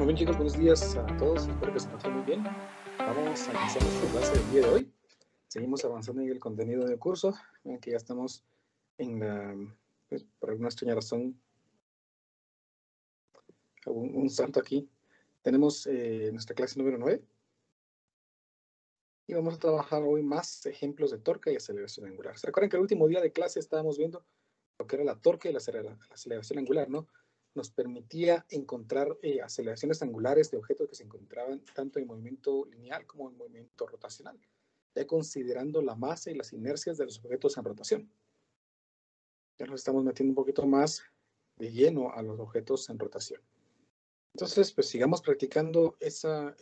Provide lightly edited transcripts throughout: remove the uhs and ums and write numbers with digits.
Muy bien, chicos, buenos días a todos. Espero que se encuentren muy bien. Vamos a iniciar nuestra clase del día de hoy. Seguimos avanzando en el contenido del curso. Ven que ya estamos en la, pues, por alguna extraña razón, un salto aquí. Tenemos nuestra clase número 9. Y vamos a trabajar hoy más ejemplos de torque y aceleración angular. ¿Se acuerdan que el último día de clase estábamos viendo lo que era la torque y la aceleración angular, ¿no? Nos permitía encontrar aceleraciones angulares de objetos que se encontraban tanto en movimiento lineal como en movimiento rotacional, ya considerando la masa y las inercias de los objetos en rotación. Ya nos estamos metiendo un poquito más de lleno a los objetos en rotación. Entonces, pues sigamos practicando esas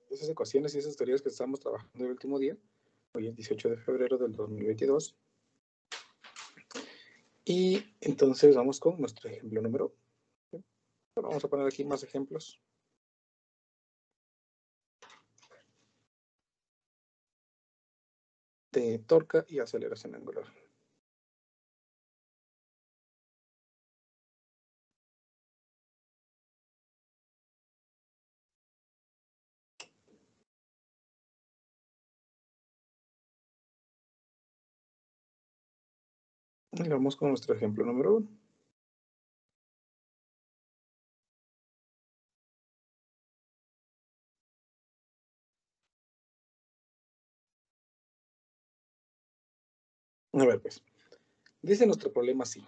ecuaciones y esas teorías que estamos trabajando el último día. Hoy es 18 de febrero del 2022. Y entonces vamos con nuestro ejemplo número. Vamos a poner aquí más ejemplos. De torque y aceleración angular. Y vamos con nuestro ejemplo número 1. A ver, pues, dice nuestro problema así.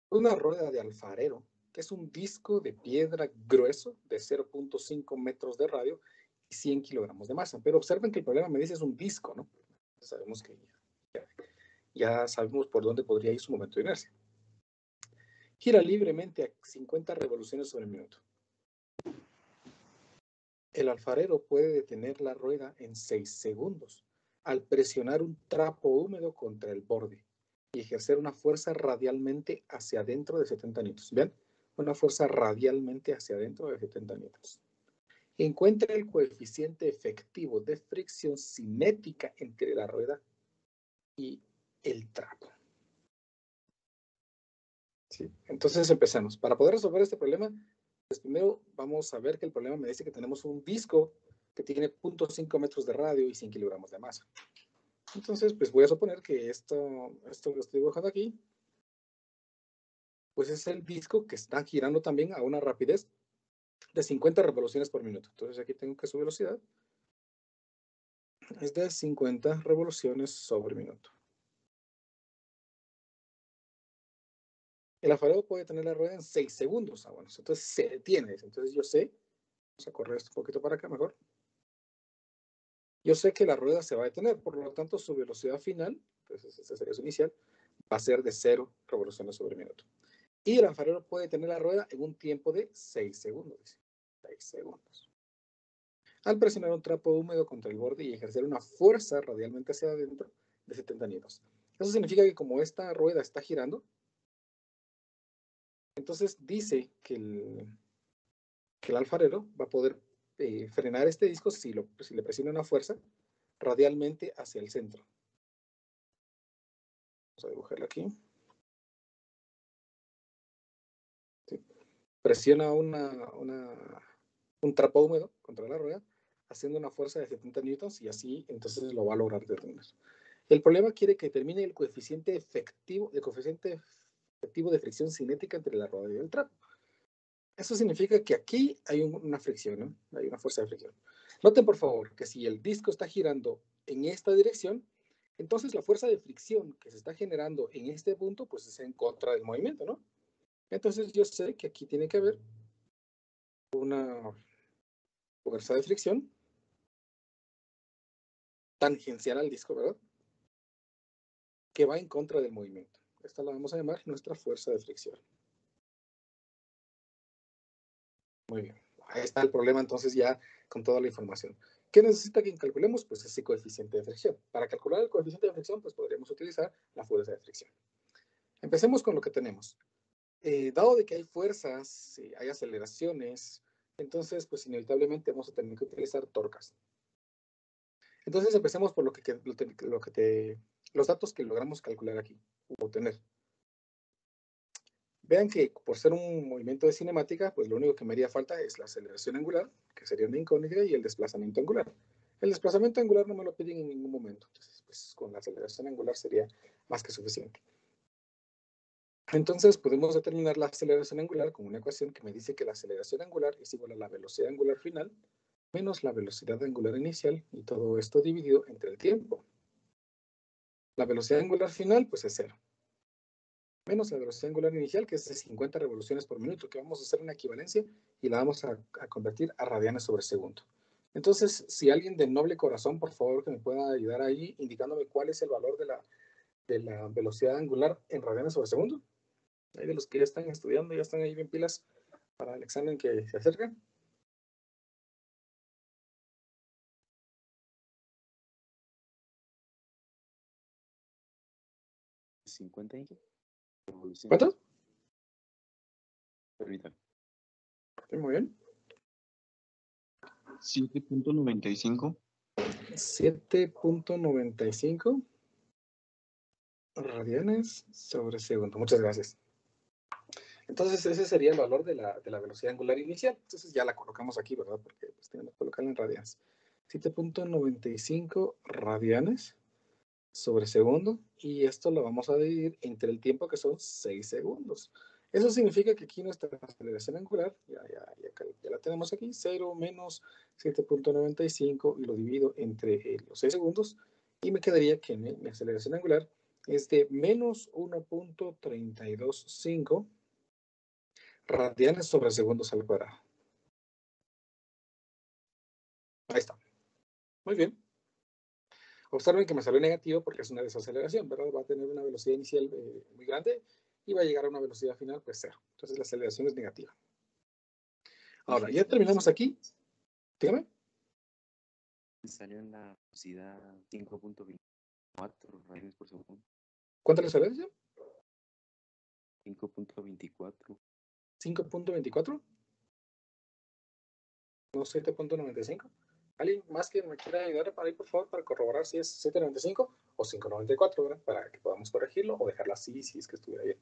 Una rueda de alfarero, que es un disco de piedra grueso de 0.5 metros de radio y 100 kilogramos de masa. Pero observen que el problema me dice es un disco, ¿no? Sabemos que ya sabemos por dónde podría ir su momento de inercia. Gira libremente a 50 revoluciones sobre el minuto. El alfarero puede detener la rueda en 6 segundos al presionar un trapo húmedo contra el borde y ejercer una fuerza radialmente hacia adentro de 70 newtons. ¿Ven? Una fuerza radialmente hacia adentro de 70 newtons. Encuentra el coeficiente efectivo de fricción cinética entre la rueda y el trapo. ¿Sí? Entonces empezamos. Para poder resolver este problema, pues primero vamos a ver que el problema me dice que tenemos un disco que tiene 0.5 metros de radio y 100 kilogramos de masa. Entonces, pues voy a suponer que esto que estoy dibujando aquí, pues es el disco que está girando también a una rapidez de 50 revoluciones por minuto. Entonces aquí tengo que su velocidad es de 50 revoluciones sobre minuto. El alfarero puede tener la rueda en 6 segundos. Bueno, entonces se detiene. Entonces yo sé, vamos a correr esto un poquito para acá mejor. Yo sé que la rueda se va a detener, por lo tanto su velocidad final, entonces esa sería su inicial, va a ser de 0 revoluciones sobre minuto. Y el alfarero puede tener la rueda en un tiempo de 6 segundos. 6 segundos. Al presionar un trapo húmedo contra el borde y ejercer una fuerza radialmente hacia adentro de 70 newtons. Eso significa que como esta rueda está girando, entonces dice que el alfarero va a poder frenar este disco si le presiona una fuerza radialmente hacia el centro. Vamos a dibujarlo aquí. ¿Sí? Presiona un trapo húmedo contra la rueda, haciendo una fuerza de 70 newtons y así entonces lo va a lograr detener. El problema quiere que determine el coeficiente efectivo de fricción cinética entre la rueda y el trapo. Eso significa que aquí hay una fricción, ¿no? Hay una fuerza de fricción. Noten, por favor, que si el disco está girando en esta dirección, entonces la fuerza de fricción que se está generando en este punto, pues es en contra del movimiento, ¿no? Entonces yo sé que aquí tiene que haber una fuerza de fricción tangencial al disco, ¿verdad? Que va en contra del movimiento. Esta la vamos a llamar nuestra fuerza de fricción. Muy bien. Ahí está el problema entonces ya con toda la información. ¿Qué necesita que calculemos? Pues ese coeficiente de fricción. Para calcular el coeficiente de fricción, pues podríamos utilizar la fuerza de fricción. Empecemos con lo que tenemos. Dado de que hay fuerzas, hay aceleraciones, entonces pues inevitablemente vamos a tener que utilizar torcas. Entonces empecemos por los datos que logramos calcular aquí, o obtener. Vean que por ser un movimiento de cinemática, pues lo único que me haría falta es la aceleración angular, que sería una incógnita, y el desplazamiento angular. El desplazamiento angular no me lo piden en ningún momento. Entonces, pues con la aceleración angular sería más que suficiente. Entonces, podemos determinar la aceleración angular con una ecuación que me dice que la aceleración angular es igual a la velocidad angular final menos la velocidad angular inicial, y todo esto dividido entre el tiempo. La velocidad angular final, pues es 0. Menos la velocidad angular inicial, que es de 50 revoluciones por minuto, que vamos a hacer una equivalencia y la vamos a convertir a radianes sobre segundo. Entonces, si alguien de noble corazón, por favor, que me pueda ayudar ahí, indicándome cuál es el valor de la velocidad angular en radianes sobre segundo. Hay de los que ya están estudiando, ya están ahí bien pilas para el examen que se acerca. ¿Cuánto? Sí, muy bien. 7.95. 7.95 radianes sobre segundo. Muchas gracias. Entonces, ese sería el valor de la velocidad angular inicial. Entonces, ya la colocamos aquí, ¿verdad? Porque pues, tenemos que colocarla en radianes. 7.95 radianes sobre segundo. Y esto lo vamos a dividir entre el tiempo, que son 6 segundos. Eso significa que aquí nuestra aceleración angular, ya la tenemos aquí, 0 menos 7.95, y lo divido entre los 6 segundos. Y me quedaría que mi aceleración angular es de menos 1.325 radianes sobre segundos al cuadrado. Ahí está. Muy bien. Observen que me salió negativo porque es una desaceleración, ¿verdad? Va a tener una velocidad inicial muy grande y va a llegar a una velocidad final, pues 0. Entonces la aceleración es negativa. Ahora, ya terminamos aquí. Dígame. Salió en la velocidad 5.24 radianes por segundo. ¿Cuánto le salió? 5.24. 5.24. No, 7.95. ¿Alguien más que me quiera ayudar para ahí, por favor, para corroborar si es 7.95 o 5.94, ¿verdad? Para que podamos corregirlo o dejarlo así si es que estuviera bien.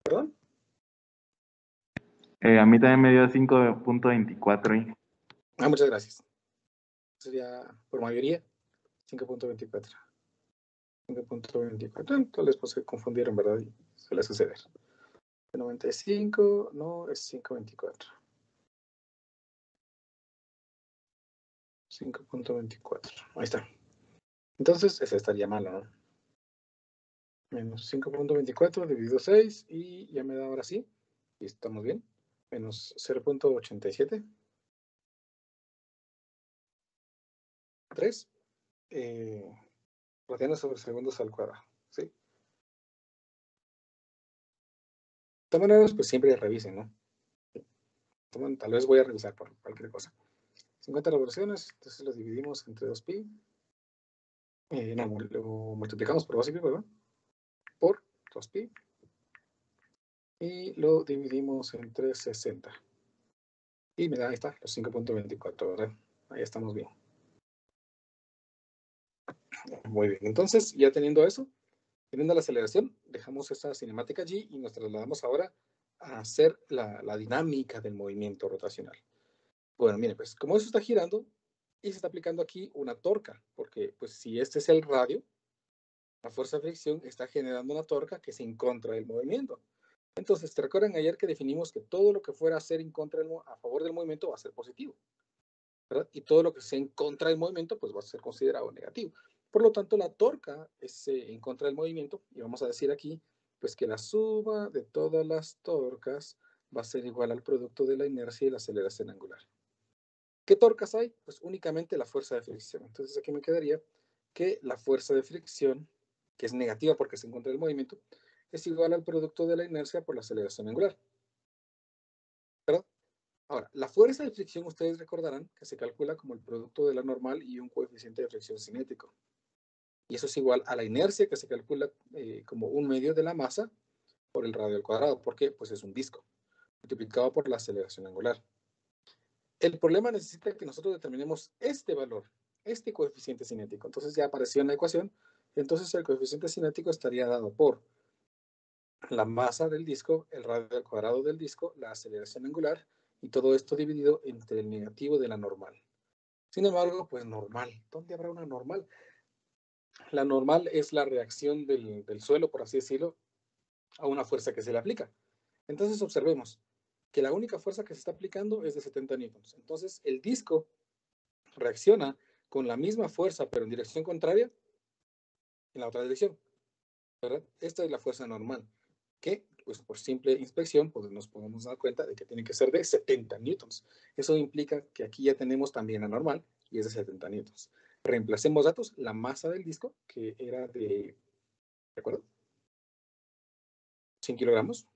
¿Perdón? A mí también me dio 5.24. Muchas gracias. Sería por mayoría 5.24. 5.24. Entonces, pues se confundieron, ¿verdad? Y suele suceder. 95, no, es 5.24. 5.24. Ahí está. Entonces, ese estaría malo, ¿no? Menos 5.24 dividido 6, y ya me da ahora sí. Y estamos bien. Menos 0.87. 3 radianes sobre segundos al cuadrado. ¿Sí? De todas maneras, pues siempre revisen, ¿no? Tal vez voy a revisar por cualquier cosa. 50 revoluciones, entonces los dividimos entre 2pi. No, lo multiplicamos por 2pi, ¿verdad? Por 2pi. Y lo dividimos entre 60. Y me da, ahí está, los 5.24, ¿verdad? Ahí estamos bien. Muy bien, entonces ya teniendo eso, teniendo la aceleración, dejamos esta cinemática allí y nos trasladamos ahora a hacer la dinámica del movimiento rotacional. Bueno, miren, pues como eso está girando y se está aplicando aquí una torca, porque pues si este es el radio, la fuerza de fricción está generando una torca que es en contra del movimiento. Entonces, ¿te recuerdan ayer que definimos que todo lo que fuera a ser a favor del movimiento va a ser positivo? ¿Verdad? Y todo lo que sea en contra del movimiento, pues va a ser considerado negativo. Por lo tanto, la torca es en contra del movimiento, y vamos a decir aquí, pues que la suma de todas las torcas va a ser igual al producto de la inercia y la aceleración angular. ¿Qué torcas hay? Pues únicamente la fuerza de fricción. Entonces aquí me quedaría que la fuerza de fricción, que es negativa porque es en contra del movimiento, es igual al producto de la inercia por la aceleración angular. ¿Verdad? Ahora, la fuerza de fricción, ustedes recordarán que se calcula como el producto de la normal y un coeficiente de fricción cinético. Y eso es igual a la inercia, que se calcula como 1/2 de la masa por el radio al cuadrado. ¿Por qué? Pues es un disco, multiplicado por la aceleración angular. El problema necesita que nosotros determinemos este valor, este coeficiente cinético. Entonces ya apareció en la ecuación, Entonces el coeficiente cinético estaría dado por la masa del disco, el radio al cuadrado del disco, la aceleración angular, y todo esto dividido entre el negativo de la normal. Sin embargo, pues normal. ¿Dónde habrá una normal? La normal es la reacción del suelo, por así decirlo, a una fuerza que se le aplica. Entonces observemos que la única fuerza que se está aplicando es de 70 newtons. Entonces el disco reacciona con la misma fuerza, pero en dirección contraria, en la otra dirección, ¿verdad? Esta es la fuerza normal, que pues por simple inspección pues nos podemos dar cuenta de que tiene que ser de 70 newtons. Eso implica que aquí ya tenemos también la normal y es de 70 newtons. Reemplacemos datos, la masa del disco, que era ¿de acuerdo? 100 kilogramos.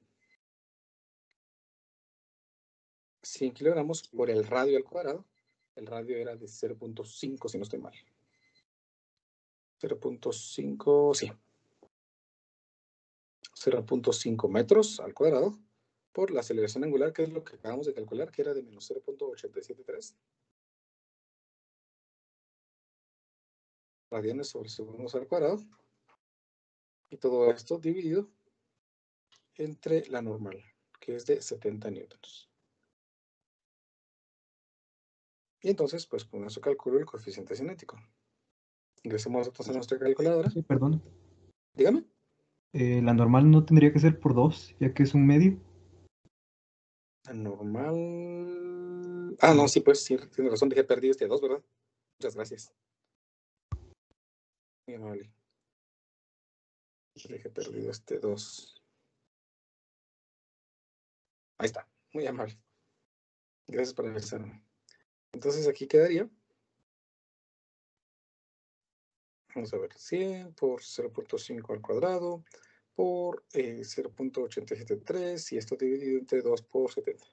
100 kilogramos por el radio al cuadrado. El radio era de 0.5, si no estoy mal. 0.5, sí. 0.5 metros al cuadrado por la aceleración angular, que es lo que acabamos de calcular, que era de menos 0.873 radianes sobre segundos al cuadrado. Y todo esto dividido entre la normal, que es de 70 newtons. Y entonces, pues con eso calculo el coeficiente cinético. Ingresemos datos a nuestra calculadora. Sí, perdón. Dígame. La normal no tendría que ser por 2, ya que es un medio. La normal... Ah, no, sí, pues sí, tiene razón, dejé perdido este 2, ¿verdad? Muchas gracias. Muy amable. Dejé perdido este 2. Ahí está, muy amable. Gracias por avisarme. Entonces aquí quedaría. Vamos a ver, 100 por 0.5 al cuadrado por 0.873 y esto dividido entre 2 por 70.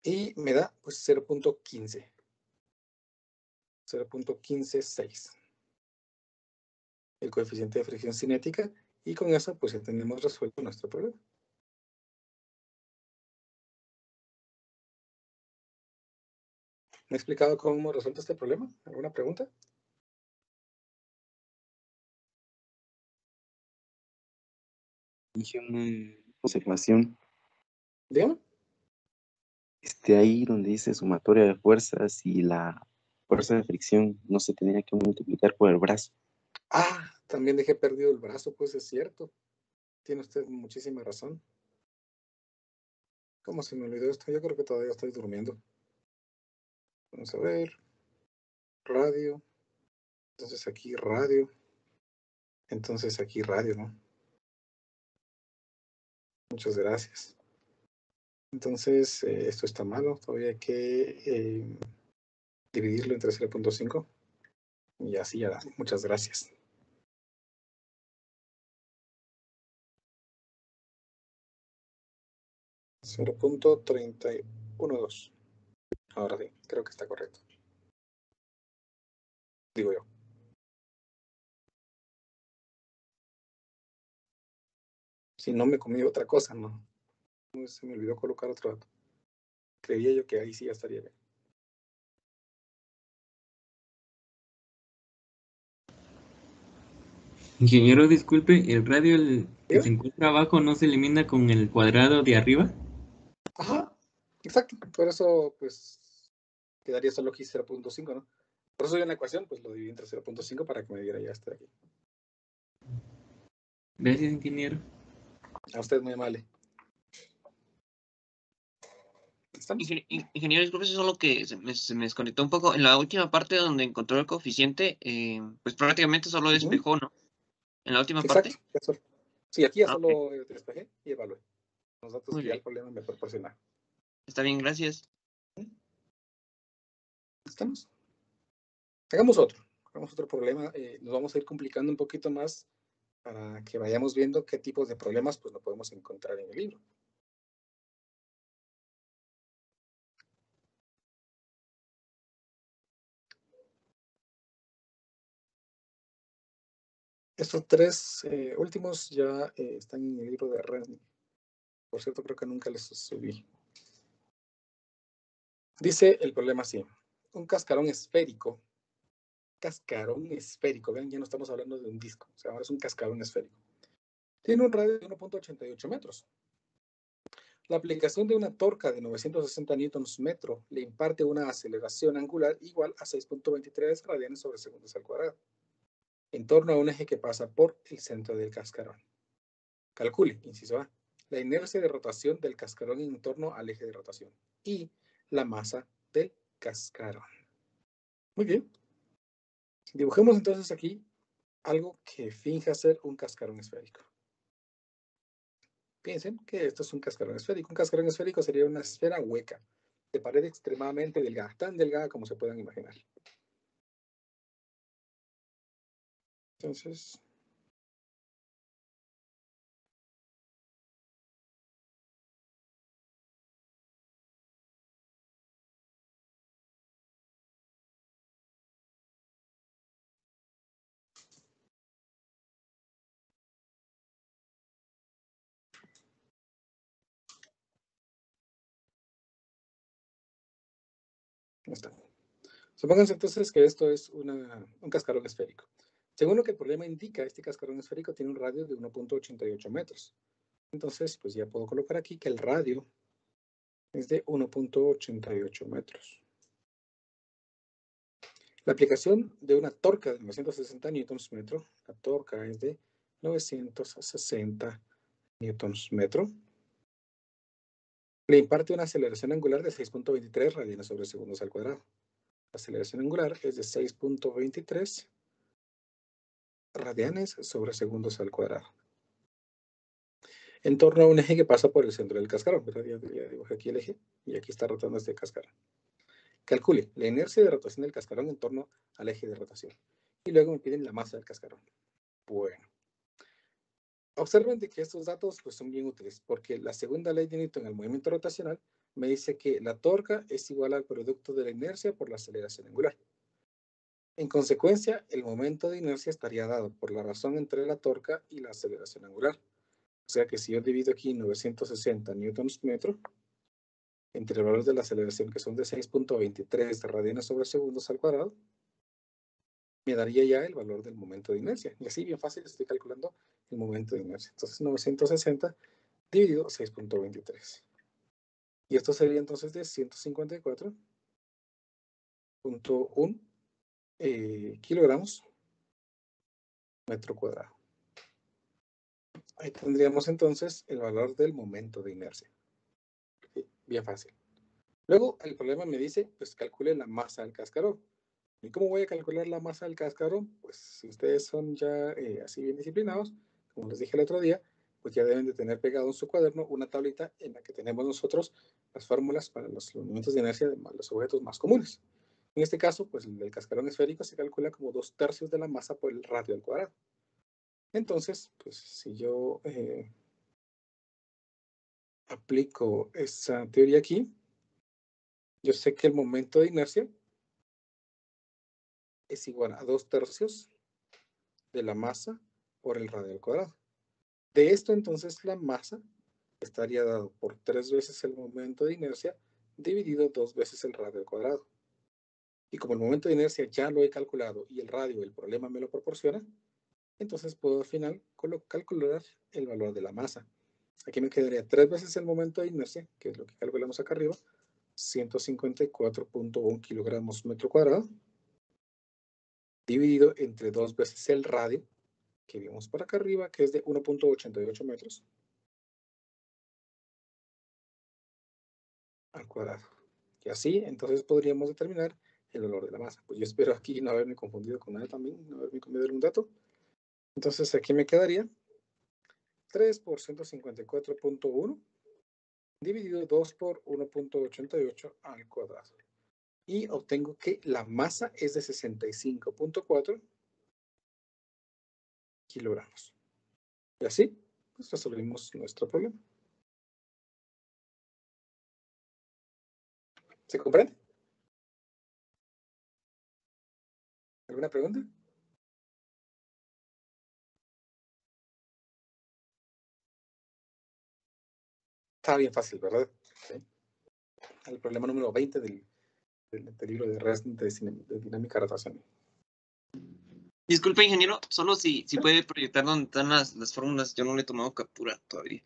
Y me da pues 0.15. 0.156. El coeficiente de fricción cinética y con eso pues ya tenemos resuelto nuestro problema. ¿Me he explicado cómo hemos resuelto este problema? ¿Alguna pregunta? Dije una observación. Dígame. Ahí donde dice sumatoria de fuerzas y la fuerza de fricción no se tenía que multiplicar por el brazo. Ah, también dejé perdido el brazo, pues es cierto. Tiene usted muchísima razón. ¿Cómo se me olvidó esto? Yo creo que todavía estoy durmiendo. Vamos a ver. Radio. Entonces aquí radio. Entonces aquí radio, ¿no? Muchas gracias. Entonces, esto está malo. Todavía hay que dividirlo entre 0.5. Y así ya da. Muchas gracias. .312. Ahora sí, creo que está correcto. Digo yo. Si no me comí otra cosa, no. Se me olvidó colocar otro dato. Creía yo que ahí sí ya estaría bien. Ingeniero, disculpe, ¿el radio que ¿Sí? se encuentra abajo no se elimina con el cuadrado de arriba? Ajá, exacto. Por eso, pues, quedaría solo aquí 0.5, ¿no? Por eso yo en la ecuación, pues, lo dividí entre 0.5 para que me diera ya este de aquí. Gracias, ingeniero. A usted muy amable. ¿Estamos? Ingeniero, disculpe, eso es lo que se me desconectó un poco. En la última parte donde encontró el coeficiente, pues prácticamente solo despejó, ¿no? En la última Exacto. parte. Ya solo. Sí, aquí ya Ah, solo despejé y evalué los datos Muy que ya bien. el problema me proporciona. Está bien, gracias. ¿Estamos? Hagamos otro problema. Nos vamos a ir complicando un poquito más para que vayamos viendo qué tipos de problemas pues lo podemos encontrar en el libro. Estos tres últimos ya están en el libro de Resnick. Por cierto, creo que nunca les subí. Dice el problema así. Un cascarón esférico cascarón esférico. Vean, ya no estamos hablando de un disco, o sea, ahora es un cascarón esférico. Tiene un radio de 1.88 metros. La aplicación de una torca de 960 newtons metro le imparte una aceleración angular igual a 6.23 radianes sobre segundos al cuadrado, en torno a un eje que pasa por el centro del cascarón. Calcule, inciso A, la inercia de rotación del cascarón en torno al eje de rotación y la masa del cascarón. Muy bien. Dibujemos entonces aquí algo que finja ser un cascarón esférico. Piensen que esto es un cascarón esférico. Un cascarón esférico sería una esfera hueca, de pared extremadamente delgada, tan delgada como se puedan imaginar. Entonces, está. Supónganse entonces que esto es un cascarón esférico. Según lo que el problema indica, este cascarón esférico tiene un radio de 1.88 metros. Entonces, pues ya puedo colocar aquí que el radio es de 1.88 metros. La aplicación de una torca de 960 newtons metro, la torca es de 960 newtons metro, le imparte una aceleración angular de 6.23 radianes sobre segundos al cuadrado. La aceleración angular es de 6.23 radianes sobre segundos al cuadrado, en torno a un eje que pasa por el centro del cascarón. Ya dibujé aquí el eje y aquí está rotando este cascarón. Calcule la inercia de rotación del cascarón en torno al eje de rotación. Y luego me piden la masa del cascarón. Bueno. Observen de que estos datos pues, son bien útiles, porque la segunda ley de Newton en el movimiento rotacional me dice que la torca es igual al producto de la inercia por la aceleración angular. En consecuencia, el momento de inercia estaría dado por la razón entre la torca y la aceleración angular. O sea que si yo divido aquí 960 newtons metro entre el valor de la aceleración, que son de 6.23 radianes sobre segundos al cuadrado, me daría ya el valor del momento de inercia. Y así, bien fácil, estoy calculando el momento de inercia. Entonces, 960 dividido 6.23. Y esto sería entonces de 154.1 kilogramos metro cuadrado. Ahí tendríamos entonces el valor del momento de inercia. Sí, bien fácil. Luego, el problema me dice, pues calcule la masa del cascarón. ¿Y cómo voy a calcular la masa del cascarón? Pues si ustedes son ya así bien disciplinados, como les dije el otro día, pues ya deben de tener pegado en su cuaderno una tablita en la que tenemos nosotros las fórmulas para los momentos de inercia de los objetos más comunes. En este caso, pues el cascarón esférico se calcula como 2/3 de la masa por el radio al cuadrado. Entonces, pues si yo aplico esa teoría aquí, yo sé que el momento de inercia es igual a 2/3 de la masa por el radio al cuadrado. De esto, entonces, la masa estaría dado por 3 veces el momento de inercia dividido 2 veces el radio al cuadrado. Y como el momento de inercia ya lo he calculado y el radio, el problema me lo proporciona, entonces puedo al final calcular el valor de la masa. Aquí me quedaría 3 veces el momento de inercia, que es lo que calculamos acá arriba, 154.1 kilogramos metro cuadrado, dividido entre 2 veces el radio, que vimos por acá arriba, que es de 1.88 metros al cuadrado. Y así, entonces podríamos determinar el valor de la masa. Pues yo espero aquí no haberme confundido con nada también, no haberme comido algún dato. Entonces aquí me quedaría 3 por 154.1 dividido 2 por 1.88 al cuadrado. Y obtengo que la masa es de 65.4 kilogramos. Y así, pues resolvimos nuestro problema. ¿Se comprende? ¿Alguna pregunta? Está bien fácil, ¿verdad? ¿Sí? El problema número 20 del libro de dinámica rotacional. Disculpe, ingeniero, solo si puede proyectar dónde están las fórmulas. Yo no le he tomado captura todavía.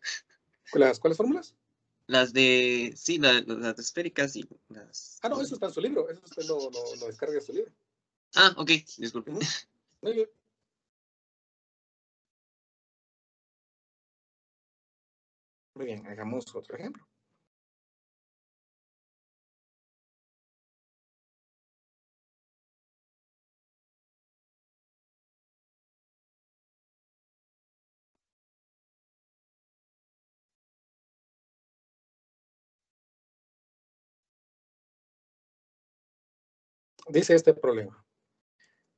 ¿Cuáles fórmulas? Las de, sí, las esféricas y las... Ah, no, eso está en su libro. Eso usted lo descarga de su libro. Ah, ok, disculpe. Muy bien. Muy bien, hagamos otro ejemplo. Dice este problema.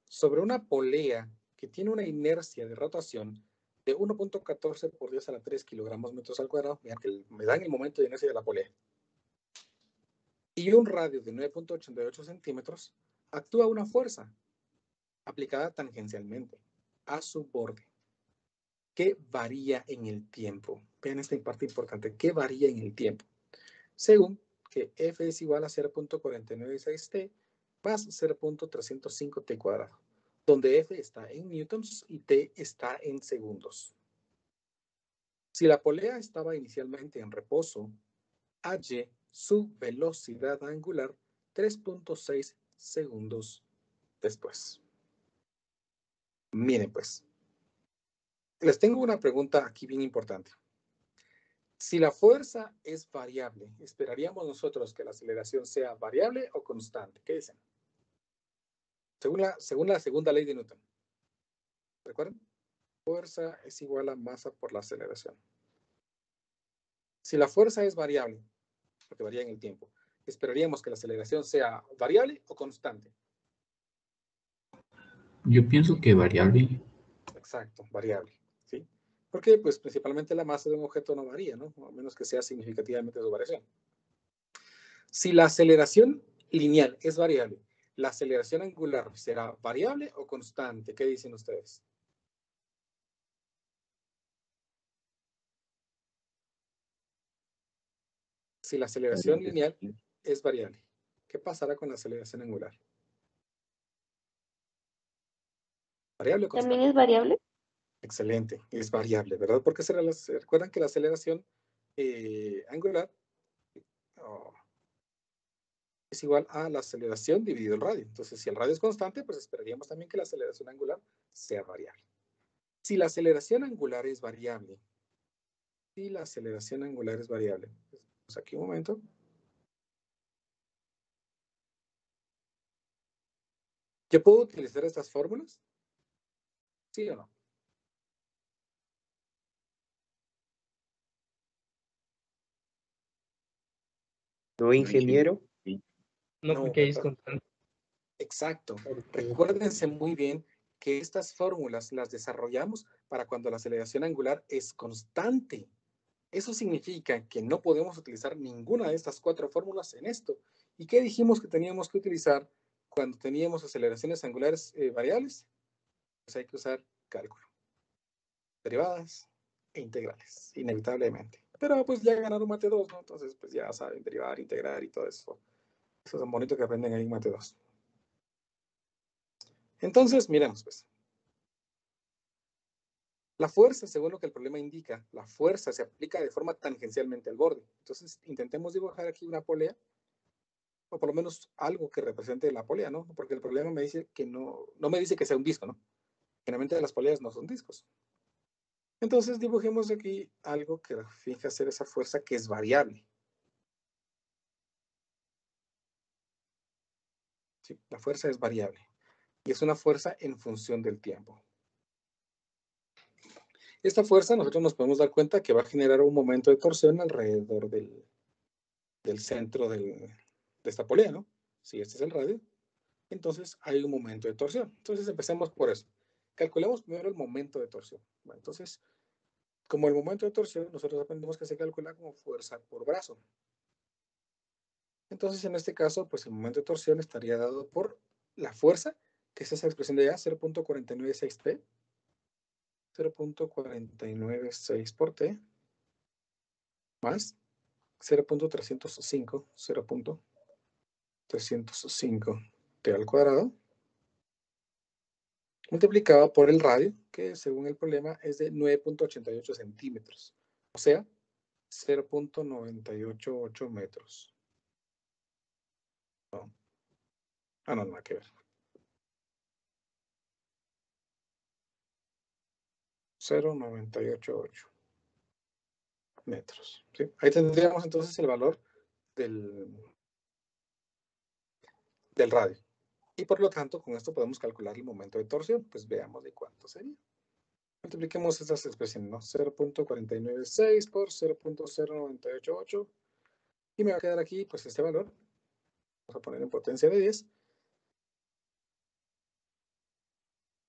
Sobre una polea que tiene una inercia de rotación de 1.14 por 10 a la 3 kilogramos metros al cuadrado, mira que me dan el momento de inercia de la polea, y un radio de 9.88 centímetros, actúa una fuerza aplicada tangencialmente a su borde, que varía en el tiempo. Vean esta parte importante, que varía en el tiempo, según que F es igual a 0.496T más 0.305T cuadrado, donde F está en newtons y T está en segundos. Si la polea estaba inicialmente en reposo, halle su velocidad angular 3.6 segundos después. Miren pues, les tengo una pregunta aquí bien importante. Si la fuerza es variable, ¿esperaríamos nosotros que la aceleración sea variable o constante? ¿Qué dicen? Según la segunda ley de Newton. ¿Recuerdan? Fuerza es igual a masa por la aceleración. Si la fuerza es variable, porque varía en el tiempo, ¿esperaríamos que la aceleración sea variable o constante? Yo pienso que variable. Exacto, variable. ¿Sí? Porque pues principalmente la masa de un objeto no varía, ¿no? A menos que sea significativamente su variación. Si la aceleración lineal es variable, ¿la aceleración angular será variable o constante? ¿Qué dicen ustedes? Si la aceleración lineal es variable, ¿qué pasará con la aceleración angular? ¿Variable o constante? ¿También es variable? Excelente, es variable, ¿verdad? Porque recuerdan que la aceleración angular es igual a la aceleración dividido el radio. Entonces, si el radio es constante, pues esperaríamos también que la aceleración angular sea variable. Si la aceleración angular es variable, pues aquí un momento. ¿Yo puedo utilizar estas fórmulas? ¿Sí o no? No, ingeniero. No, porque es constante. Exacto. Recuérdense muy bien que estas fórmulas las desarrollamos para cuando la aceleración angular es constante. Eso significa que no podemos utilizar ninguna de estas 4 fórmulas en esto. ¿Y qué dijimos que teníamos que utilizar cuando teníamos aceleraciones angulares variables? Pues hay que usar cálculo. Derivadas e integrales, inevitablemente. Pero pues ya ganaron Mate 2, ¿no? Entonces pues ya saben derivar, integrar y todo eso. Eso es bonito que aprenden ahí en Mate 2. Entonces, miremos pues. La fuerza, según lo que el problema indica, la fuerza se aplica de forma tangencialmente al borde. Entonces, intentemos dibujar aquí una polea, o por lo menos algo que represente la polea, ¿no? Porque el problema me dice que no me dice que sea un disco, ¿no? Generalmente las poleas no son discos. Entonces, dibujemos aquí algo que finja ser esa fuerza que es variable. ¿Sí? La fuerza es variable. Y es una fuerza en función del tiempo. Esta fuerza nosotros nos podemos dar cuenta que va a generar un momento de torsión alrededor del centro de esta polea, ¿no? Si este es el radio, entonces hay un momento de torsión. Entonces empecemos por eso. Calculemos primero el momento de torsión. Bueno, entonces, como el momento de torsión, nosotros aprendemos que se calcula como fuerza por brazo. Entonces, en este caso, pues el momento de torsión estaría dado por la fuerza, que es esa expresión de allá, 0.496T, 0.496 por T, más 0.305, 0.305 T al cuadrado, multiplicado por el radio, que según el problema es de 9.88 centímetros, o sea, 0.988 metros. No. Ah, no, nada que ver. 0.988 metros. ¿Sí? Ahí tendríamos entonces el valor del radio. Y por lo tanto, con esto podemos calcular el momento de torsión. Pues veamos de cuánto sería. Multipliquemos estas expresiones, ¿no? 0.496 por 0.0988. Y me va a quedar aquí, pues, este valor. Vamos a poner en potencia de 10.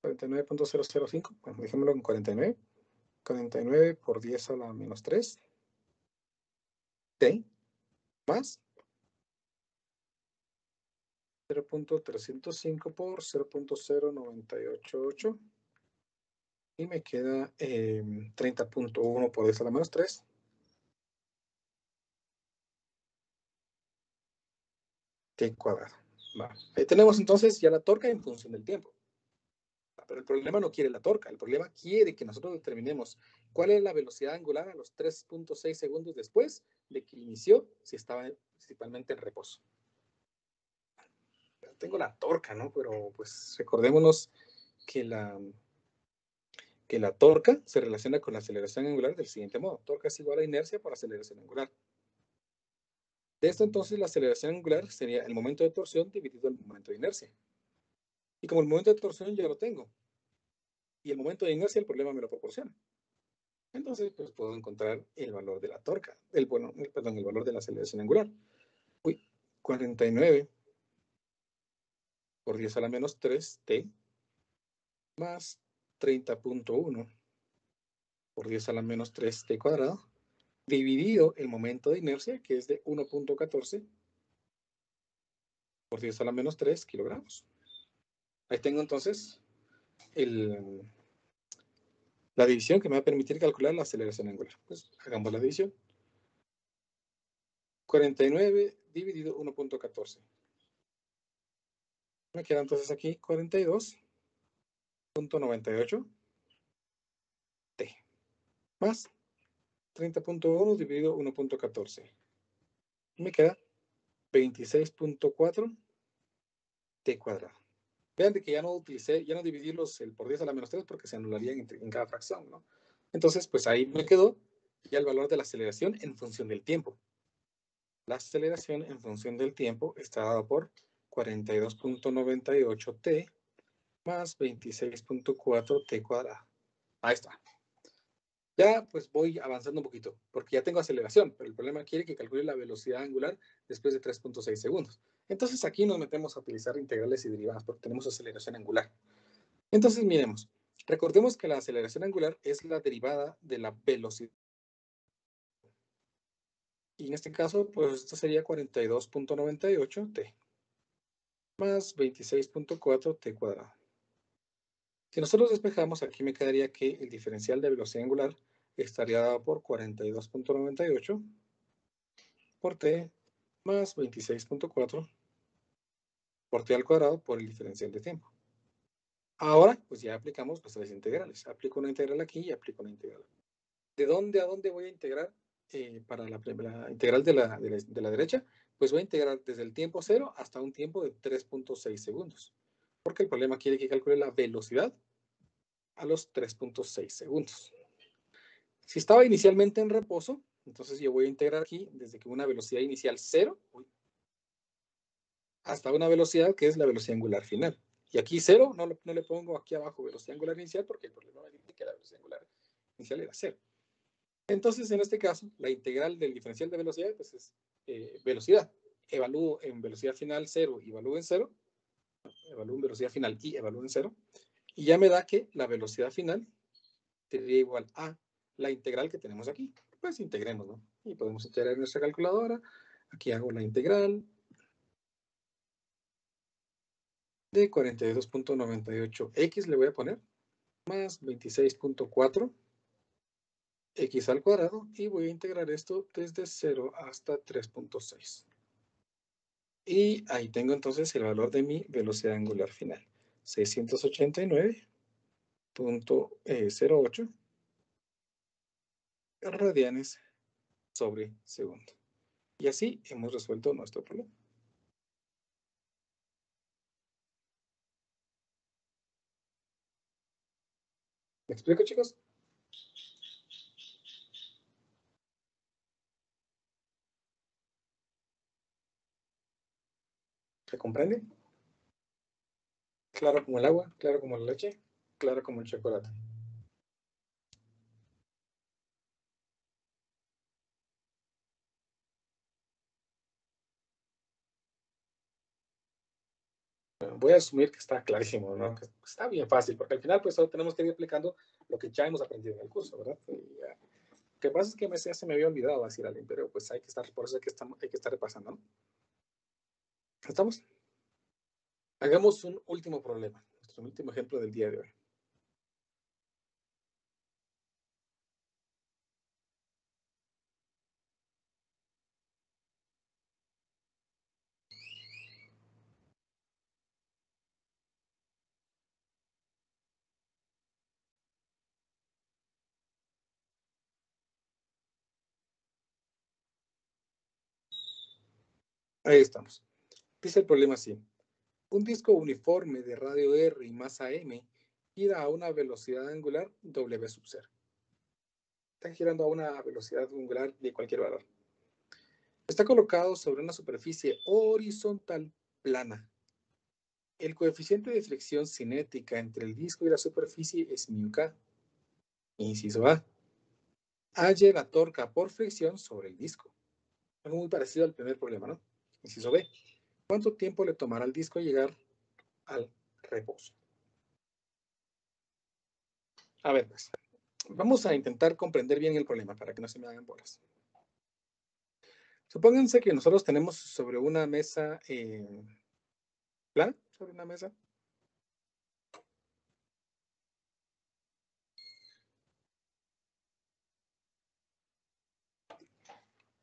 49.005. Bueno, dejémoslo en 49. 49 por 10 a la menos 3. T. Más 0.305 por 0.0988. Y me queda 30.1 por 10 a la menos 3. T cuadrado. Vale. Ahí tenemos entonces ya la torca en función del tiempo. Pero el problema no quiere la torca. El problema quiere que nosotros determinemos cuál es la velocidad angular a los 3.6 segundos después de que inició, si estaba principalmente en reposo. Tengo la torca, ¿no? Pero pues recordémonos que la torca se relaciona con la aceleración angular del siguiente modo. Torca es igual a inercia por aceleración angular. De esto entonces la aceleración angular sería el momento de torsión dividido el momento de inercia. Y como el momento de torsión ya lo tengo, y el momento de inercia el problema me lo proporciona. Entonces, pues puedo encontrar el valor de la torca, el valor de la aceleración angular. 49 por 10 a la menos 3 T más 30.1 por 10 a la menos 3 T cuadrado, dividido el momento de inercia, que es de 1.14 por 10 a la menos 3 kilogramos. Ahí tengo entonces la división que me va a permitir calcular la aceleración angular. Pues hagamos la división. 49 dividido 1.14. Me queda entonces aquí 42.98 T más 30.1 dividido 1.14. Me queda 26.4 T cuadrado. Vean de que ya no dividí el por 10 a la menos 3 porque se anularían en cada fracción, ¿no? Entonces, pues ahí me quedó ya el valor de la aceleración en función del tiempo. La aceleración en función del tiempo está dada por 42.98 T más 26.4 T cuadrado. Ahí está. Ya pues voy avanzando un poquito, porque ya tengo aceleración, pero el problema quiere que calcule la velocidad angular después de 3.6 segundos. Entonces aquí nos metemos a utilizar integrales y derivadas, porque tenemos aceleración angular. Entonces miremos, recordemos que la aceleración angular es la derivada de la velocidad. Y en este caso, pues esto sería 42.98 T más 26.4 T cuadrado. Si nosotros despejamos, aquí me quedaría que el diferencial de velocidad angular estaría dado por 42.98 por T más 26.4 por T al cuadrado por el diferencial de tiempo. Ahora, pues ya aplicamos nuestras integrales. Aplico una integral aquí y aplico una integral. ¿De dónde a dónde voy a integrar para la integral de la derecha? Pues voy a integrar desde el tiempo 0 hasta un tiempo de 3.6 segundos. Porque el problema quiere que calcule la velocidad a los 3.6 segundos. Si estaba inicialmente en reposo, entonces yo voy a integrar aquí desde que una velocidad inicial 0 hasta una velocidad que es la velocidad angular final. Y aquí 0, no le pongo aquí abajo velocidad angular inicial porque el problema me dice que la velocidad angular inicial era 0. Entonces, en este caso, la integral del diferencial de velocidad pues es velocidad. Evalúo en velocidad final 0 y evalúo en 0. Evalúo en velocidad final y evalúo en 0. Y ya me da que la velocidad final sería igual a la integral que tenemos aquí. Pues integremos, ¿no? Y podemos integrar en nuestra calculadora. Aquí hago la integral de 42.98x le voy a poner, más 26.4 x al cuadrado, y voy a integrar esto desde 0 hasta 3.6. Y ahí tengo entonces el valor de mi velocidad angular final. 689 .08 radianes sobre segundo. Y así hemos resuelto nuestro problema. ¿Me explico, chicos? ¿Se comprende? Claro como el agua, claro como la leche, claro como el chocolate. Bueno, voy a asumir que está clarísimo, ¿no? Que está bien fácil, porque al final pues solo tenemos que ir aplicando lo que ya hemos aprendido en el curso, ¿verdad? Lo que pasa es que se me había olvidado decir a alguien, pero pues hay que estar, por eso hay que estar repasando, ¿no? ¿Estamos? Hagamos un último problema, nuestro último ejemplo del día de hoy. Ahí estamos. Dice el problema así. Un disco uniforme de radio R y masa M gira a una velocidad angular W sub 0. Está girando a una velocidad angular de cualquier valor. Está colocado sobre una superficie horizontal plana. El coeficiente de fricción cinética entre el disco y la superficie es μk. Inciso A. Halle la torca por fricción sobre el disco. Algo muy parecido al primer problema, ¿no? Inciso B. ¿Cuánto tiempo le tomará al disco llegar al reposo? A ver, pues, vamos a intentar comprender bien el problema para que no se me hagan bolas. Supónganse que nosotros tenemos sobre una mesa plana, sobre una mesa.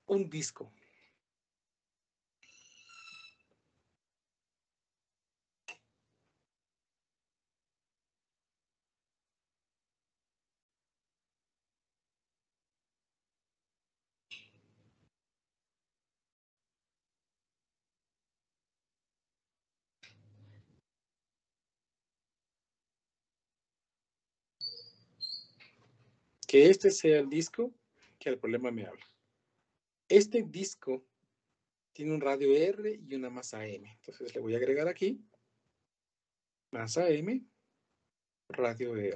Un disco. Que este sea el disco que el problema me habla. Este disco tiene un radio R y una masa M. Entonces le voy a agregar aquí masa M, radio R.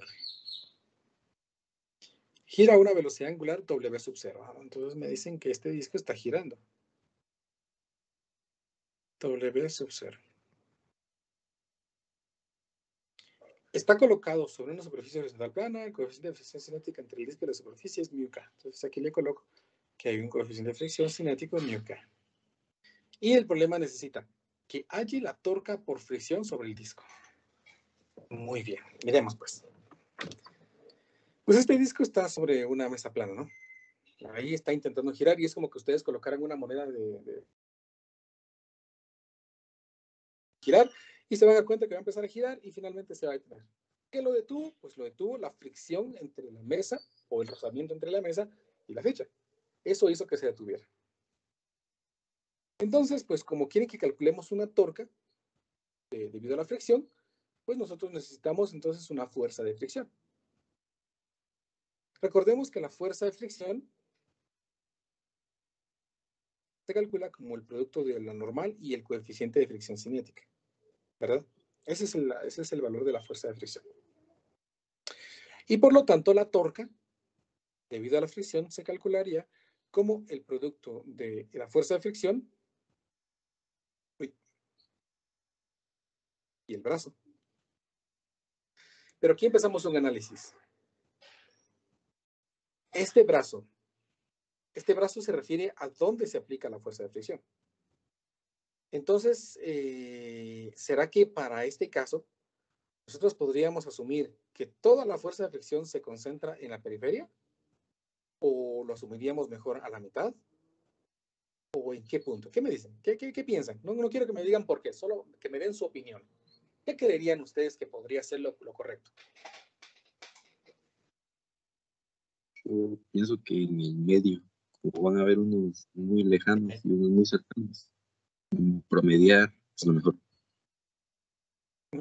Gira a una velocidad angular W sub 0. Entonces me dicen que este disco está girando. W sub 0. Está colocado sobre una superficie horizontal plana. El coeficiente de fricción cinética entre el disco y la superficie es μk. Entonces aquí le coloco que hay un coeficiente de fricción cinético μk. Y el problema necesita que halle la torca por fricción sobre el disco. Muy bien, miremos pues. Pues este disco está sobre una mesa plana, ¿no? Ahí está intentando girar y es como que ustedes colocaran una moneda de girar y se van a dar cuenta que va a empezar a girar y finalmente se va a detener. ¿Qué lo detuvo? Pues lo detuvo la fricción entre la mesa o el rozamiento entre la mesa y la ficha. Eso hizo que se detuviera. Entonces, pues como quieren que calculemos una torca debido a la fricción, pues nosotros necesitamos entonces una fuerza de fricción. Recordemos que la fuerza de fricción se calcula como el producto de la normal y el coeficiente de fricción cinética, ¿verdad? Ese es el valor de la fuerza de fricción. Y por lo tanto, la torca, debido a la fricción, se calcularía como el producto de la fuerza de fricción y el brazo. Pero aquí empezamos un análisis. Este brazo se refiere a dónde se aplica la fuerza de fricción. Entonces, ¿será que para este caso nosotros podríamos asumir que toda la fuerza de fricción se concentra en la periferia? ¿O lo asumiríamos mejor a la mitad? ¿O en qué punto? ¿Qué me dicen? ¿Qué piensan? No quiero que me digan por qué, solo que me den su opinión. ¿Qué creerían ustedes que podría ser lo correcto? Yo pienso que en el medio, como van a haber unos muy lejanos y unos muy cercanos, promediar es lo mejor.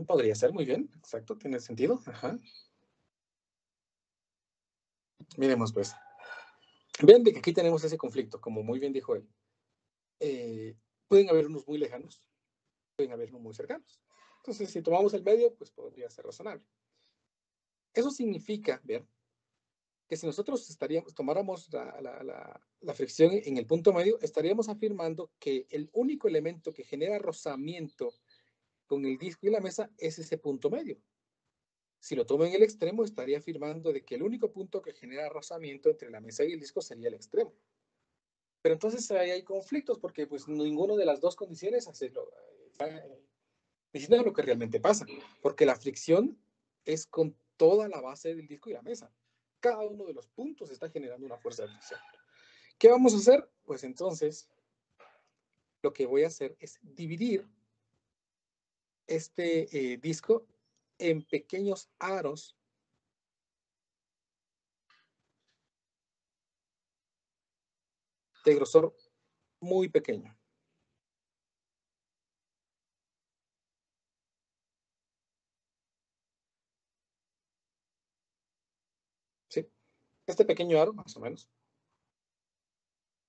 Podría ser, muy bien, exacto, tiene sentido. Ajá. Miremos pues. Vean de que aquí tenemos ese conflicto, como muy bien dijo él. Pueden haber unos muy lejanos, pueden haber unos muy cercanos. Entonces, si tomamos el medio, pues podría ser razonable. Eso significa, ver, que si nosotros tomáramos la fricción en el punto medio, estaríamos afirmando que el único elemento que genera rozamiento con el disco y la mesa es ese punto medio. Si lo tomo en el extremo, estaría afirmando de que el único punto que genera rozamiento entre la mesa y el disco sería el extremo. Pero entonces ahí hay conflictos porque pues ninguna de las dos condiciones está diciendo lo que realmente pasa, porque la fricción es con toda la base del disco y la mesa. Cada uno de los puntos está generando una fuerza de fricción. ¿Qué vamos a hacer? Pues entonces lo que voy a hacer es dividir este disco en pequeños aros de grosor muy pequeño. ¿Sí? Este pequeño aro, más o menos,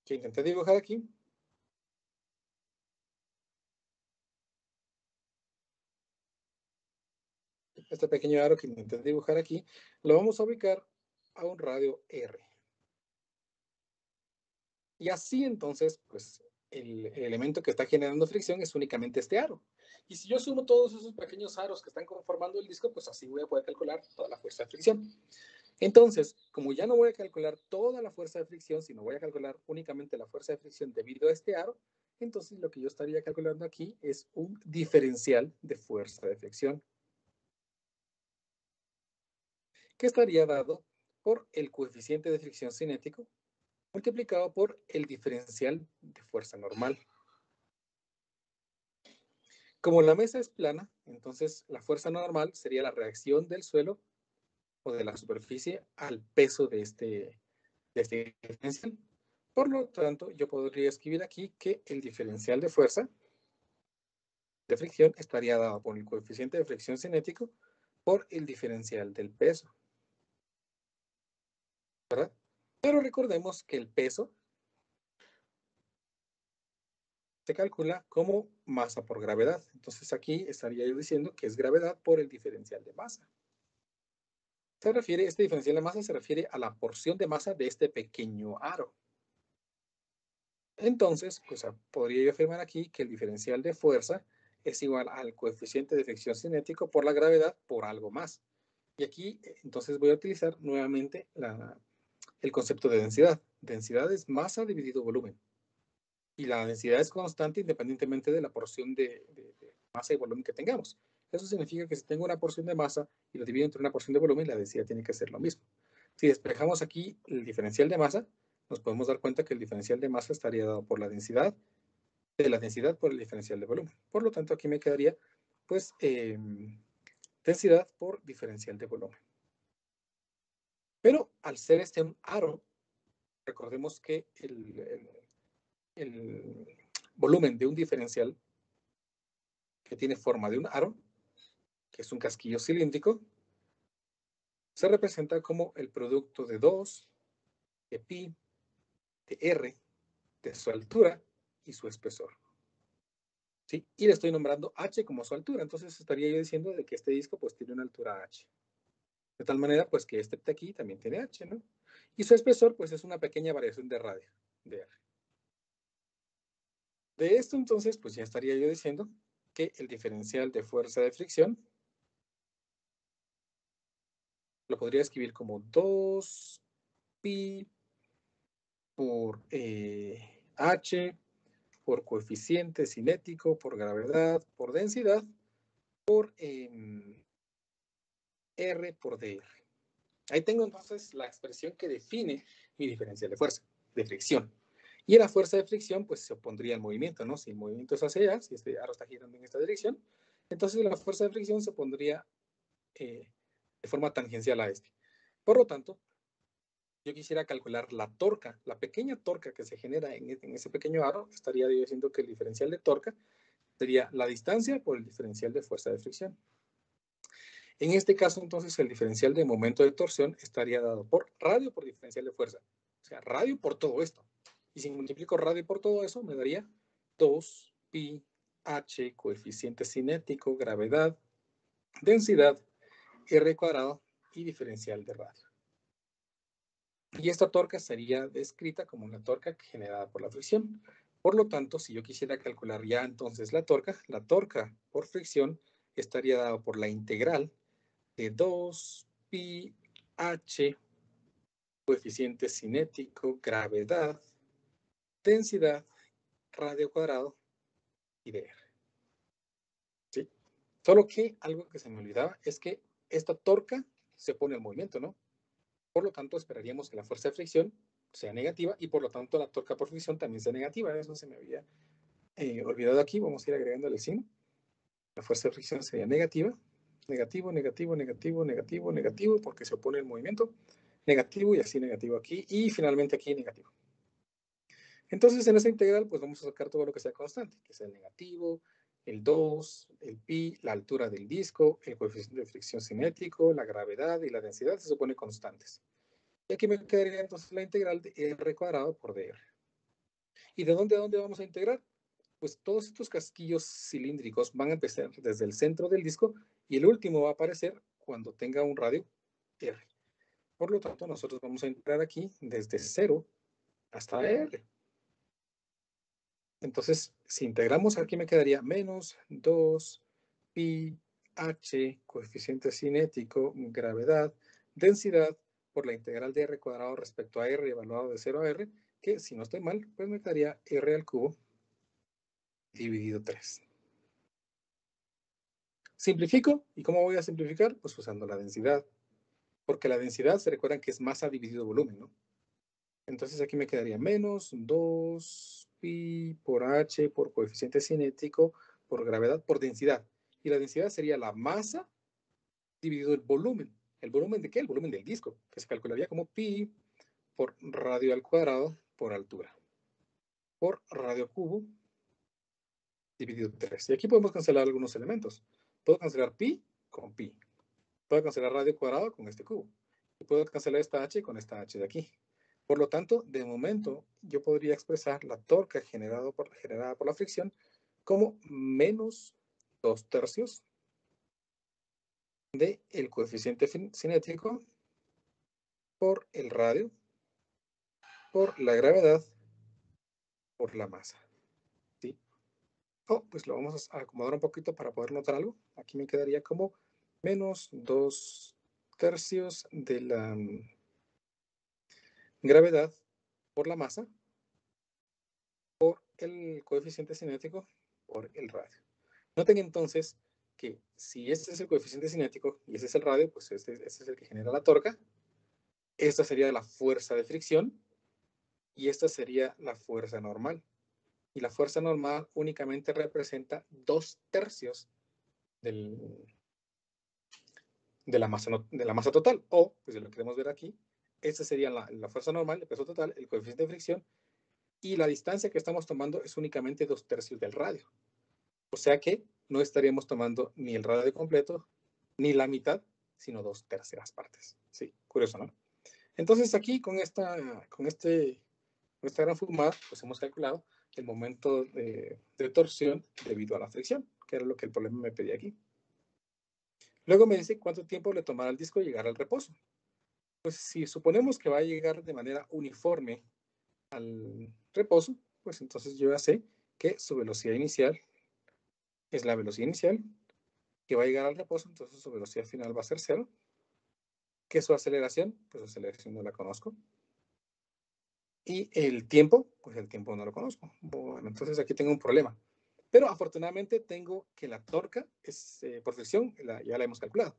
que intenté dibujar aquí, este pequeño aro que intenté dibujar aquí, lo vamos a ubicar a un radio R. Y así entonces, pues el elemento que está generando fricción es únicamente este aro. Y si yo sumo todos esos pequeños aros que están conformando el disco, pues así voy a poder calcular toda la fuerza de fricción. Entonces, como ya no voy a calcular toda la fuerza de fricción, sino voy a calcular únicamente la fuerza de fricción debido a este aro, entonces lo que yo estaría calculando aquí es un diferencial de fuerza de fricción, que estaría dado por el coeficiente de fricción cinético multiplicado por el diferencial de fuerza normal. Como la mesa es plana, entonces la fuerza normal sería la reacción del suelo o de la superficie al peso de este diferencial. Por lo tanto, yo podría escribir aquí que el diferencial de fuerza de fricción estaría dado por el coeficiente de fricción cinético por el diferencial del peso, ¿verdad? Pero recordemos que el peso se calcula como masa por gravedad. Entonces aquí estaría yo diciendo que es gravedad por el diferencial de masa. Este diferencial de masa se refiere a la porción de masa de este pequeño aro. Entonces, pues podría yo afirmar aquí que el diferencial de fuerza es igual al coeficiente de fricción cinético por la gravedad por algo más. Y aquí, entonces, voy a utilizar nuevamente el concepto de densidad. Densidad es masa dividido volumen. Y la densidad es constante independientemente de la porción de masa y volumen que tengamos. Eso significa que si tengo una porción de masa y lo divido entre una porción de volumen, la densidad tiene que ser lo mismo. Si despejamos aquí el diferencial de masa, nos podemos dar cuenta que el diferencial de masa estaría dado por la densidad por el diferencial de volumen. Por lo tanto, aquí me quedaría, pues, densidad por diferencial de volumen. Pero al ser este un aro, recordemos que el volumen de un diferencial que tiene forma de un aro, que es un casquillo cilíndrico, se representa como el producto de 2, de pi, de r, de su altura y su espesor. ¿Sí? Y le estoy nombrando h como su altura, entonces estaría yo diciendo de que este disco pues tiene una altura h. De tal manera pues que este de aquí también tiene h, ¿no? Y su espesor pues es una pequeña variación de radio, de r. De esto entonces pues ya estaría yo diciendo que el diferencial de fuerza de fricción lo podría escribir como 2pi por h, por coeficiente cinético, por gravedad, por densidad, por R por dr. Ahí tengo entonces la expresión que define mi diferencial de fuerza, de fricción. Y a la fuerza de fricción, pues se opondría el movimiento, ¿no? Si el movimiento es hacia allá, si este aro está girando en esta dirección, entonces la fuerza de fricción se opondría de forma tangencial a este. Por lo tanto, yo quisiera calcular la torca, la pequeña torca que se genera en ese pequeño aro, estaría yo diciendo que el diferencial de torca sería la distancia por el diferencial de fuerza de fricción. En este caso, entonces, el diferencial de momento de torsión estaría dado por radio por diferencial de fuerza. O sea, radio por todo esto. Y si multiplico radio por todo eso, me daría 2pi h, coeficiente cinético, gravedad, densidad, r cuadrado y diferencial de radio. Y esta torca sería descrita como una torca generada por la fricción. Por lo tanto, si yo quisiera calcular ya entonces la torca por fricción estaría dado por la integral de 2pi h, coeficiente cinético, gravedad, densidad, radio cuadrado y dr. ¿Sí? Solo que algo que se me olvidaba es que esta torca se pone en movimiento, ¿no? Por lo tanto, esperaríamos que la fuerza de fricción sea negativa y por lo tanto la torca por fricción también sea negativa. Eso se me había olvidado aquí. Vamos a ir agregando el signo. La fuerza de fricción sería negativa. Negativo, negativo, negativo, negativo, negativo, porque se opone el movimiento. Negativo y así negativo aquí. Y finalmente aquí negativo. Entonces, en esa integral, pues vamos a sacar todo lo que sea constante, que sea el negativo, el 2, el pi, la altura del disco, el coeficiente de fricción cinético, la gravedad y la densidad se supone constantes. Y aquí me quedaría entonces la integral de r cuadrado por dr. ¿Y de dónde a dónde vamos a integrar? Pues todos estos casquillos cilíndricos van a empezar desde el centro del disco y el último va a aparecer cuando tenga un radio r. Por lo tanto, nosotros vamos a integrar aquí desde 0 hasta r. Entonces, si integramos aquí me quedaría menos 2pi h, coeficiente cinético, gravedad, densidad, por la integral de r cuadrado respecto a r evaluado de 0 a r, que si no estoy mal, pues me quedaría r al cubo dividido 3. Simplifico. ¿Y cómo voy a simplificar? Pues usando la densidad. Porque la densidad, se recuerdan que es masa dividido volumen, ¿no? Entonces aquí me quedaría menos 2pi por h por coeficiente cinético por gravedad por densidad. Y la densidad sería la masa dividido el volumen. ¿El volumen de qué? El volumen del disco, que se calcularía como pi por radio al cuadrado por altura. Por radio cubo dividido 3. Y aquí podemos cancelar algunos elementos. Puedo cancelar pi con pi. Puedo cancelar radio cuadrado con este cubo. Y puedo cancelar esta h con esta h de aquí. Por lo tanto, de momento, yo podría expresar la torca generada por la fricción como menos 2/3 del coeficiente cinético por el radio, por la gravedad, por la masa. ¿Sí? Pues lo vamos a acomodar un poquito para poder notar algo. Aquí me quedaría como menos 2/3 de la gravedad por la masa, por el coeficiente cinético, por el radio. Noten entonces que si este es el coeficiente cinético y ese es el radio, pues este es el que genera la torca. Esta sería la fuerza de fricción y esta sería la fuerza normal. Y la fuerza normal únicamente representa 2/3 de la masa total. O, pues si lo queremos ver aquí, esta sería la fuerza normal, el peso total, el coeficiente de fricción, y la distancia que estamos tomando es únicamente 2/3 del radio. O sea que no estaríamos tomando ni el radio completo, ni la mitad, sino 2/3 partes. Sí, curioso, ¿no? Entonces aquí con esta gran fumada, pues hemos calculado el momento de torsión debido a la fricción, que era lo que el problema me pedía aquí. Luego me dice cuánto tiempo le tomará al disco llegar al reposo. Pues si suponemos que va a llegar de manera uniforme al reposo, pues entonces yo ya sé que su velocidad inicial es la velocidad inicial, que va a llegar al reposo, entonces su velocidad final va a ser 0. ¿Qué es su aceleración? Pues su aceleración no la conozco. Y el tiempo, pues el tiempo no lo conozco. Bueno, entonces aquí tengo un problema. Pero afortunadamente tengo que la torca es, por fricción, ya la hemos calculado.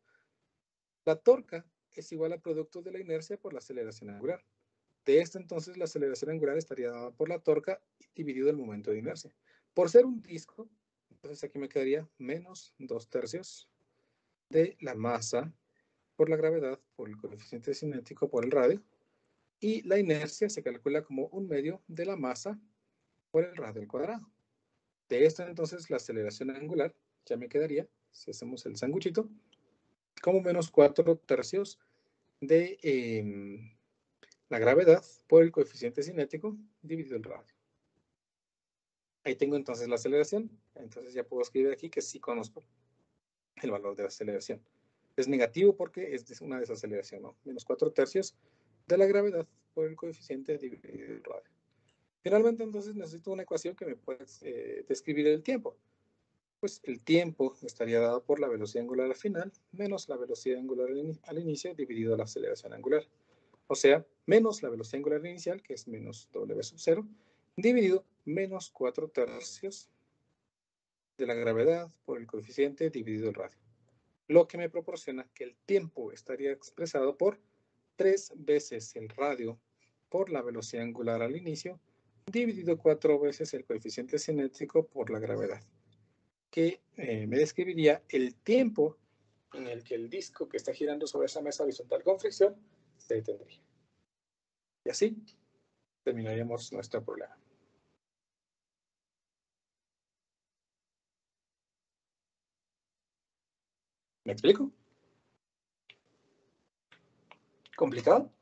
La torca es igual al producto de la inercia por la aceleración angular. De esto entonces la aceleración angular estaría dada por la torca dividido el momento de inercia. Por ser un disco, entonces aquí me quedaría menos 2/3 de la masa por la gravedad, por el coeficiente cinético, por el radio, y la inercia se calcula como 1/2 de la masa por el radio al cuadrado. De esto entonces la aceleración angular ya me quedaría, si hacemos el sanguchito, como menos 4/3 de la gravedad por el coeficiente cinético dividido el radio. Ahí tengo entonces la aceleración. Entonces ya puedo escribir aquí que sí conozco el valor de la aceleración. Es negativo porque es una desaceleración, ¿no? Menos 4/3 de la gravedad por el coeficiente dividido el radio. Finalmente, entonces, necesito una ecuación que me pueda describir el tiempo. Pues el tiempo estaría dado por la velocidad angular al final menos la velocidad angular al inicio dividido la aceleración angular. O sea, menos la velocidad angular inicial, que es menos w sub 0, dividido menos 4/3 de la gravedad por el coeficiente dividido el radio. Lo que me proporciona que el tiempo estaría expresado por 3 veces el radio por la velocidad angular al inicio, dividido 4 veces el coeficiente cinético por la gravedad, que me describiría el tiempo en el que el disco que está girando sobre esa mesa horizontal con fricción se detendría. Y así terminaríamos nuestro problema. ¿Me explico? ¿Complicado?